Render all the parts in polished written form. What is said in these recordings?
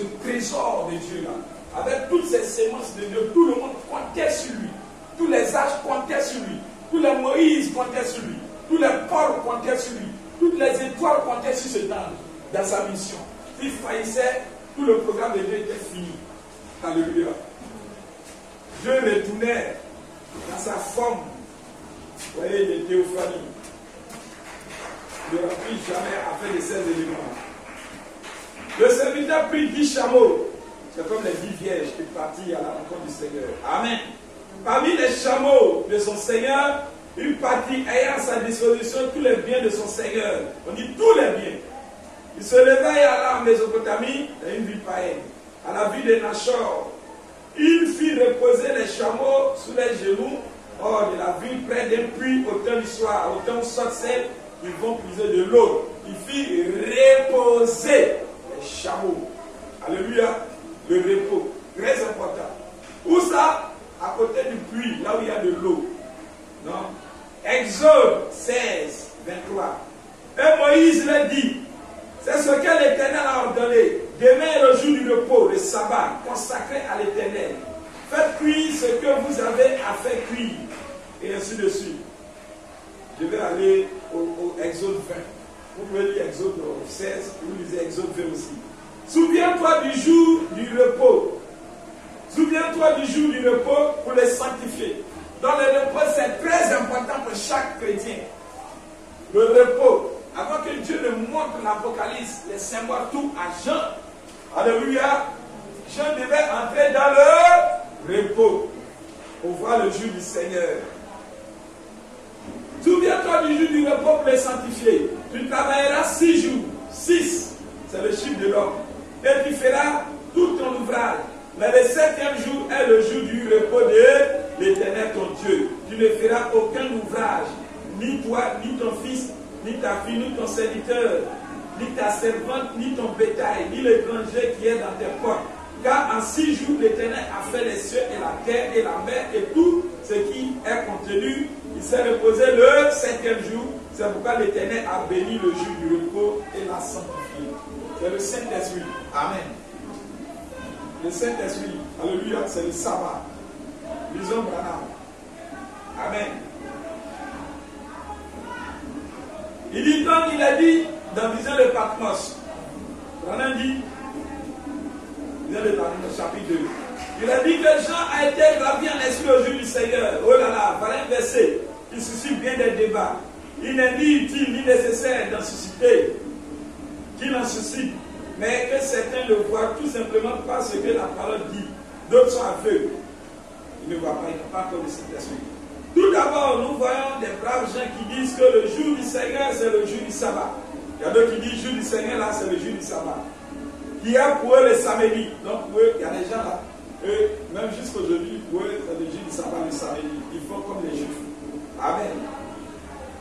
ce trésor de Dieu là, avec toutes ces sémences de Dieu, tout le monde comptait sur lui. Tous les âges comptaient sur lui. Tous les Moïse comptaient sur lui. Tous les Paul comptaient sur lui. Toutes les étoiles comptaient sur cet ange dans sa mission. S'il faillissait, tout le programme de Dieu était fini. Alléluia. Dieu retournait dans sa forme. Vous voyez, il était théophanie. Il ne remplit jamais après les 16 éléments. Le serviteur prit 10 chameaux. C'est comme les 10 vierges qui partirent à la rencontre du Seigneur. Amen. Parmi les chameaux de son Seigneur, il partit ayant à sa disposition tous les biens de son Seigneur. On dit tous les biens. Il se leva et alla en Mésopotamie, dans une ville païenne, à la ville de Nachor. Il fit reposer les chameaux sous les genoux hors de la ville, près d'un puits au temps du soir. Au temps où sortent celles, ils vont puiser de l'eau. Il fit reposer les chameaux. Alléluia. Le repos. Très important. Où ça? À côté du puits, là où il y a de l'eau. Non? Exode 16, 23. Et Moïse leur dit, c'est ce que l'Éternel a ordonné. Demain est le jour du repos, le sabbat, consacré à l'Éternel. Faites cuire ce que vous avez à faire cuire. Et ainsi de suite. Je vais aller au Exode 20. Vous pouvez lire Exode 16, vous lisez Exode 20 aussi. Souviens-toi du jour du repos. Souviens-toi du jour du repos pour le sanctifier. Donc le repos, c'est très important pour chaque chrétien. Le repos. Avant que Dieu ne montre l'Apocalypse, les symboles, tout à Jean. Alléluia. Jean devait entrer dans le repos pour voir le jour du Seigneur. Souviens-toi du jour du repos pour le sanctifier. Tu travailleras 6 jours. 6, c'est le chiffre de l'homme. Et tu feras tout ton ouvrage. Mais le 7e jour est le jour du repos de l'Éternel ton Dieu. Tu ne feras aucun ouvrage, ni toi, ni ton fils, ni ta fille, ni ton serviteur, ni ta servante, ni ton bétail, ni l'étranger qui est dans tes portes. Car en 6 jours, l'Éternel a fait les cieux et la terre et la mer et tout ce qui est contenu. Il s'est reposé le 7e jour. C'est pourquoi l'Éternel a béni le jour du repos et l'a sanctifié. C'est le Saint-Esprit. Amen. Le Saint-Esprit, alléluia, c'est le sabbat. Lisons Branham. Amen. Il dit donc, il a dit dans Vision de Patmos. Branham dit, Vision de Patmos, chapitre 2. Il a dit que Jean a été gravi en esprit au jour du Seigneur. Oh là là, voilà un verset qui suscite bien des débats. Il n'est ni utile ni nécessaire d'en susciter, qu'il en suscite, mais que certains le voient tout simplement parce que la parole dit. D'autres sont aveugles. Ils ne voient pas, ils n'ont pas encore le Saint-Esprit. Tout d'abord, nous voyons des braves gens qui disent que le jour du Seigneur, c'est le jour du sabbat. Il y a d'autres qui disent jour du Seigneur, là, c'est le jour du sabbat. Qui a pour eux le samedi. Donc, pour eux, il y a des gens là. Eux, même jusqu'aujourd'hui, pour eux, c'est le jour du sabbat, le samedi. Ils font comme les Juifs. Amen.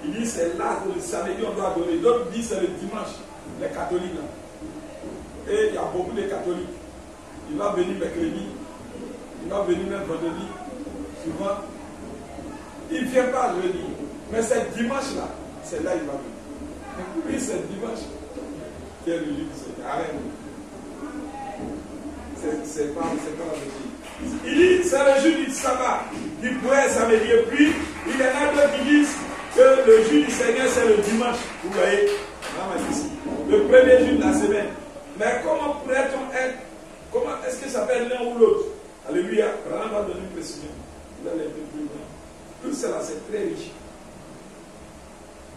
Ils disent c'est là que le samedi on doit adorer. D'autres disent c'est le dimanche, les catholiques là. Et il y a beaucoup de catholiques. Il va venir mercredi, il va venir même vendredi. Souvent, il ne vient pas jeudi. Mais c'est dimanche là, c'est là qu'il va venir. Oui, c'est dimanche. Quel est le jour du Seigneur? Amen. C'est pas la vérité. Il dit c'est le jour du sabbat qui pourrait samedi. Et puis, il y en a d'autres qui disent que le jour du Seigneur c'est le dimanche. Vous voyez, ici, le premier jour de la semaine. Mais comment pourrait-on être? Comment est-ce que ça s'appelle l'un ou l'autre? Alléluia. On va donner une précision. Vous allez être plus loin. Tout cela c'est très riche.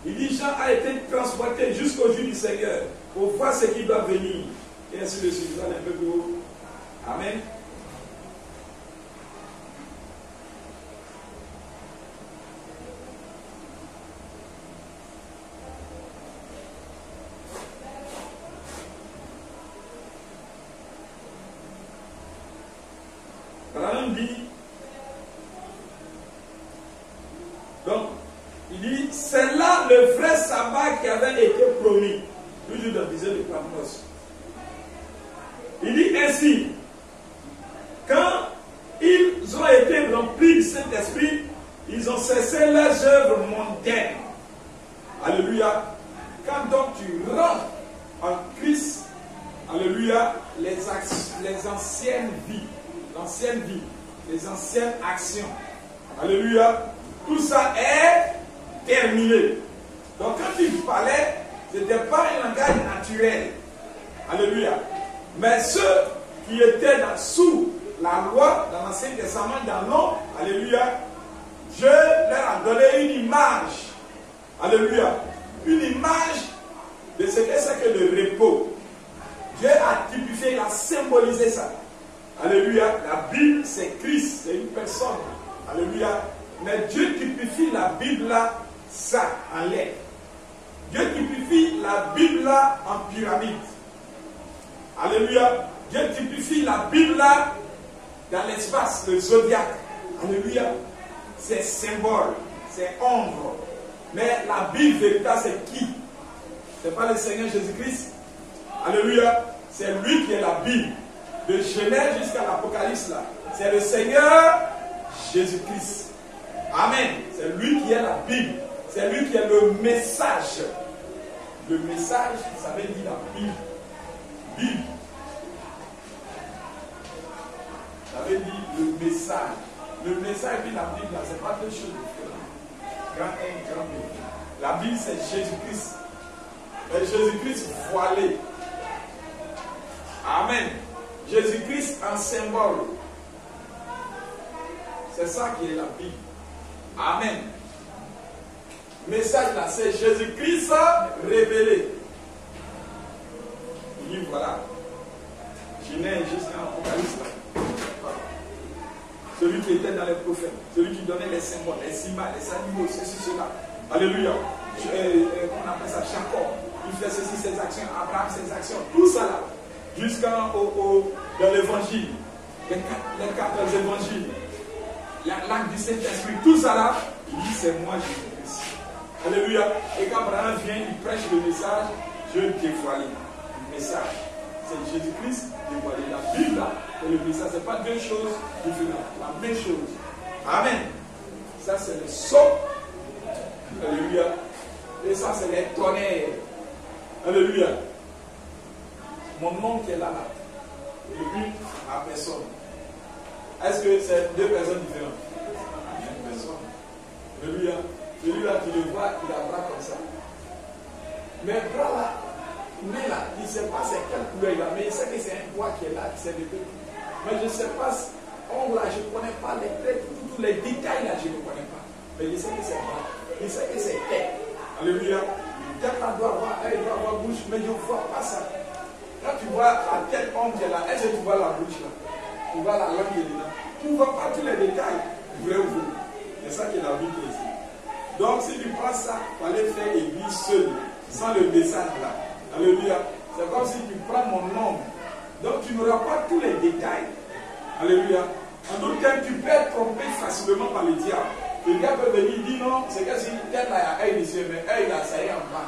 Il dit Jean a été transporté jusqu'au jour du Seigneur pour voir ce qui doit venir. Et ainsi de suite. Vous allez un peu plus haut. Amen. Branham dit, donc, il dit, c'est là le vrai sabbat qui avait été promis, toujours dans le Vision de Patmos. Il dit ainsi, quand ils ont été remplis du Saint-Esprit, ils ont cessé leurs œuvres mondaines. Alléluia. Quand donc tu rentres en Christ, alléluia, Alléluia, les anciennes vies, l'ancienne vie, les anciennes actions. Alléluia, tout ça est terminé. Donc quand il parlait, ce n'était pas un langage naturel. Alléluia. Mais ceux qui étaient sous la loi, dans l'Ancien Testament, dans l'Homme, alléluia, Dieu leur a donné une image. Alléluia. Une image de ce que c'est que le repos. Dieu a typifié, il a symbolisé ça. Alléluia. La Bible, c'est Christ, c'est une personne. Alléluia. Mais Dieu typifie la Bible là, ça, en l'air. Dieu typifie la Bible là en pyramide. Alléluia. Dieu typifie la Bible là dans l'espace, le zodiaque. Alléluia. C'est symbole, c'est ombre. Mais la Bible véritable, c'est qui? Ce n'est pas le Seigneur Jésus-Christ. Alléluia. C'est lui qui est la Bible. De Genèse jusqu'à l'Apocalypse là. C'est le Seigneur Jésus-Christ. Amen. C'est lui qui est la Bible. C'est lui qui est le message. Le message, ça veut dire la Bible. Bible. Ça veut dire le message. Le message et la Bible, ce n'est pas deux choses différentes. Grand 1, grand 2. La Bible, c'est Jésus-Christ. Mais Jésus-Christ voilé. Amen. Jésus-Christ en symbole. C'est ça qui est la Bible. Amen. Message là, c'est Jésus-Christ révélé. Il dit voilà. Genèse jusqu'à l'Apocalypse là. Celui qui était dans les prophètes, celui qui donnait les symboles, les symboles, les animaux, ceci, cela. Alléluia. On appelle ça Jacob. Il fait ceci, ses actions, Abraham, ses actions, tout ça là. Dans l'évangile, les 14 évangiles, l'acte du Saint-Esprit, tout ça là, il dit c'est moi Jésus-Christ. Alléluia. Et quand Abraham vient, il prêche le message, je dévoile le message. C'est Jésus-Christ dévoilé. La Bible là, et le message, ce n'est pas deux choses différentes. La même chose. Amen. Ça c'est le son. Alléluia. Et ça c'est les tonnerres. Alléluia. Mon nom qui est là, et lui, à personne. Est-ce que c'est deux personnes différentes? Une personne. Alléluia. Celui-là, tu le vois, il a bras comme ça. Mais bras là, mais là, il ne sait pas c'est quelle couleur il a, mais il sait que c'est un bois qui est là, qui s'est levé. Mais je ne sais pas, là, je ne connais pas les traits, tous les détails là, je ne connais pas. Mais je sais que c'est bras. Il sait que c'est tête. Alléluia. Tête là doit avoir œil, doit avoir bouche, mais je ne vois pas ça. Quand tu vois la tête homme qui est là, est-ce que tu vois la bouche là? Tu vois la langue qui est là? Tu ne vois pas tous les détails. Vrai ou faux? C'est ça qui est la vie qui est ici. Donc si tu prends ça, tu vas aller faire l'église seul, sans le message là. Alléluia. C'est comme si tu prends mon nom. Donc tu n'auras pas tous les détails. Alléluia. En d'autres cas, tu peux être trompé facilement par le diable. Le diable peut venir dire non, c'est que si tête là, il y a œil ici, mais œil là, ça y est en bas.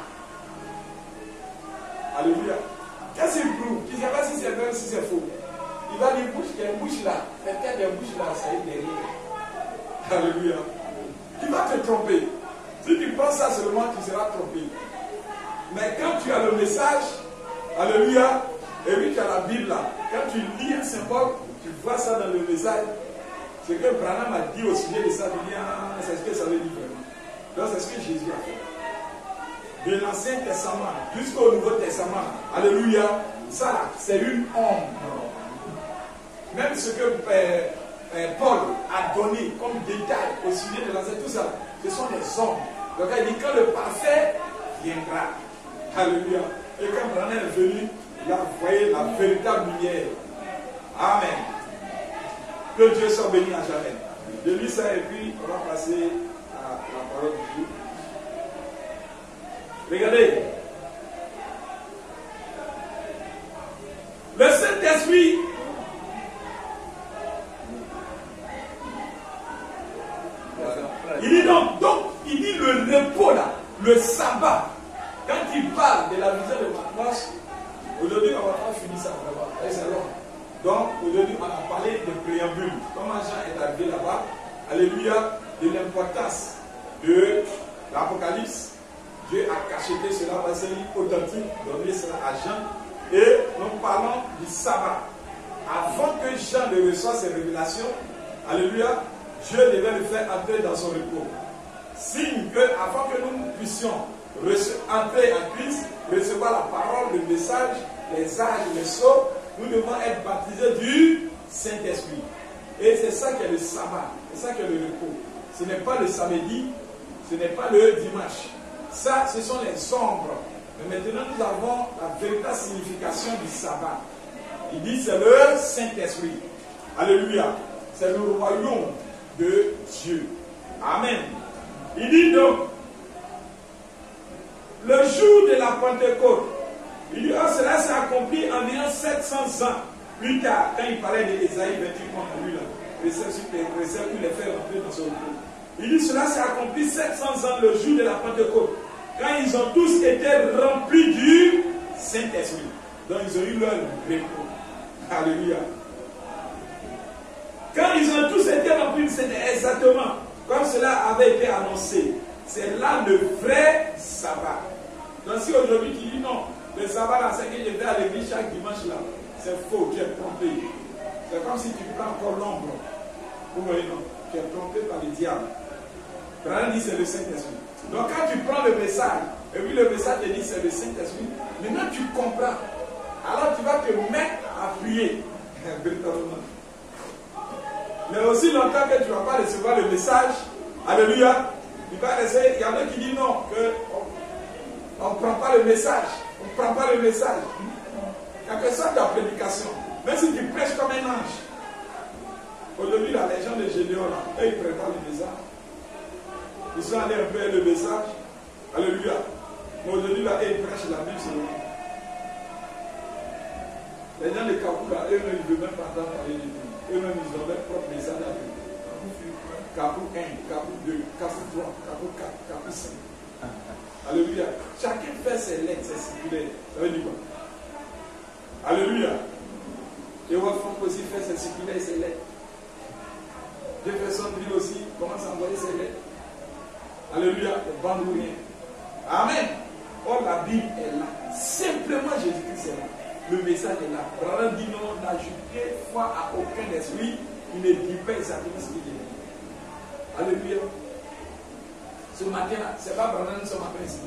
Alléluia. Qu'est-ce qu'il prouve? Tu ne sais pas si c'est vrai ou si c'est faux. Il va dire bouche, il y a une bouche là. Peut-être il y a une bouche là, ça y est derrière. Alléluia. Tu vas te tromper. Si tu penses ça seulement, tu seras trompé. Mais quand tu as le message, alléluia, et oui, tu as la Bible là. Quand tu lis un symbole, tu vois ça dans le message. Ce que Branham a dit au sujet de ça, tu dis, ah, c'est ce que ça veut dire vraiment. Donc c'est ce que Jésus a fait. De l'Ancien Testament jusqu'au Nouveau Testament, alléluia, ça c'est une ombre. Même ce que Paul a donné comme détail au sujet de l'Ancien, tout ça, ce sont des ombres. Donc il dit quand le parfait viendra. Alléluia. Et quand Branham est venu, il a envoyé la véritable lumière. Amen. Que Dieu soit béni à jamais. Je lis ça et puis on va passer à la parole du jour. Regardez. Le Saint-Esprit il dit donc, il dit le repos là, le sabbat. Quand il parle de la vision de Patmos, aujourd'hui on va pas finir ça vraiment, c'est long. Donc aujourd'hui on a parlé de préambule, comment Jean est arrivé là-bas, alléluia, de l'importance de l'Apocalypse. Dieu a cacheté cela, c'est authentique, donné cela à Jean. Et nous parlons du sabbat. Avant que Jean ne reçoive ses révélations, alléluia, Dieu devait le faire entrer dans son repos. Signe que, avant que nous puissions entrer en Christ, recevoir la parole, le message, les âges, les sceaux, nous devons être baptisés du Saint-Esprit. Et c'est ça qui est le sabbat, c'est ça qui est le repos. Ce n'est pas le samedi, ce n'est pas le dimanche. Ça, ce sont les ombres. Mais maintenant, nous avons la véritable signification du sabbat. Il dit c'est le Saint-Esprit. Alléluia. C'est le royaume de Dieu. Amen. Il dit donc, le jour de la Pentecôte, il dit, oh, cela s'est accompli environ 700 ans plus tard, quand il parlait d'Ésaïe 28, qu'on a lu là, précepte où les fait rentrer dans son repos. Il dit, cela s'est accompli 700 ans le jour de la Pentecôte, quand ils ont tous été remplis du Saint-Esprit. Donc ils ont eu leur repos. Alléluia. Quand ils ont tous été remplis du Saint-Esprit, exactement comme cela avait été annoncé, c'est là le vrai sabbat. Donc si aujourd'hui tu dis non, le sabbat là, c'est que je vais à l'église chaque dimanche là, c'est faux, tu es trompé. C'est comme si tu prends encore l'ombre. Vous voyez non, tu es trompé par le diable. Branham dit c'est le Saint-Esprit. Donc quand tu prends le message, et puis le message te dit c'est le Saint-Esprit, maintenant tu comprends. Alors tu vas te mettre à prier. Mais aussi longtemps que tu ne vas pas recevoir le message, alléluia, il va rester, il y en a qui disent non, on ne prend pas le message, on ne prend pas le message. Quelle que soit ta prédication, même si tu prêches comme un ange. Aujourd'hui, là, les gens de Gédéon, là, eux, ils ne prennent pas le message. Ils sont allés un peu le message, alléluia. Mais aujourd'hui, là, eux, ils prêchent la Bible seulement. Les gens de Kapou, là, eux, ils ne veulent même pas entendre parler de Dieu. Eux-mêmes, ils ont leur propre message à eux. Capou 1, Capou 2, Capou 3, Capou 4, Capou 5. Alléluia. Chacun fait ses lettres, ses circulaires. Ça veut dire quoi? Alléluia. Et votre femme aussi fait ses circulaires et ses lettres. Jefferson lui aussi commence à envoyer ses lettres. Alléluia. Le bandourien. Amen. Or, la Bible est là. Simplement, Jésus-Christ est là. Le message est là. Branham dit non, n'ajoutez foi à aucun esprit, il ne dit pas exactement ce qu'il dit. Alléluia. Ce matin-là, ce n'est pas Branham ce matin ici.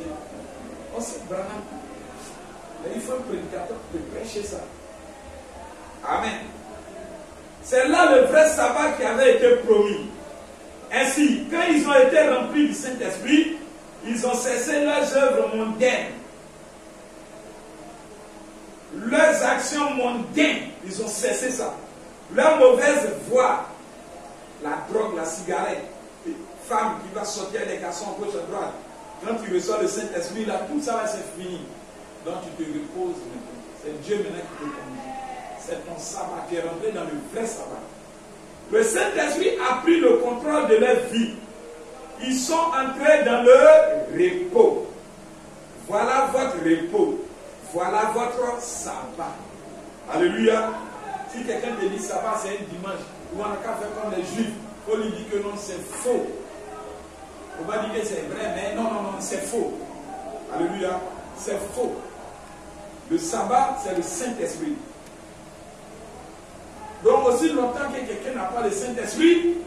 On sait Branham. Mais il faut un prédicateur de prêcher ça. Amen. C'est là le vrai sabbat qui avait été promis. Ainsi, quand ils ont été remplis du Saint-Esprit, ils ont cessé leurs œuvres mondaines. Leurs actions mondaines, ils ont cessé ça. Leur mauvaise voie, la drogue, la cigarette, les femmes qui vont sortir des garçons à gauche à droite. Quand tu reçois le Saint-Esprit, là, tout ça va c'est fini. Donc tu te reposes maintenant. C'est Dieu maintenant qui te conduit. C'est ton sabbat qui est rentré dans le vrai sabbat. Le Saint-Esprit a pris le contrôle de leur vie. Ils sont entrés dans le repos. Voilà votre repos. Voilà votre sabbat. Alléluia. Si quelqu'un te dit sabbat, c'est un dimanche, ou on n'a qu'à faire comme les juifs, il faut lui dire que non, c'est faux. On va dire que c'est vrai, mais non, c'est faux. Alléluia. C'est faux. Le sabbat, c'est le Saint-Esprit. Donc, aussi longtemps que quelqu'un n'a pas le Saint-Esprit,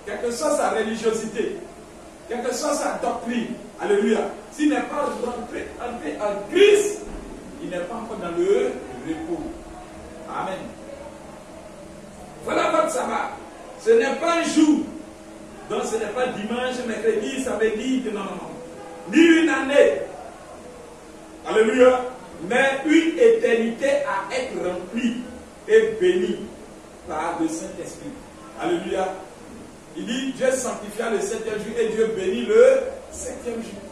quelle que soit sa religiosité, quelle que soit sa doctrine, alléluia, s'il n'est pas rentré en Christ, il n'est pas encore dans le repos. Amen. Voilà votre sabbat. Ce n'est pas un jour. Donc ce n'est pas dimanche, mercredi, samedi, non. Ni une année. Alléluia. Mais une éternité à être remplie et bénie par le Saint-Esprit. Alléluia. Il dit, Dieu sanctifia le 7e jour et Dieu bénit le 7e jour.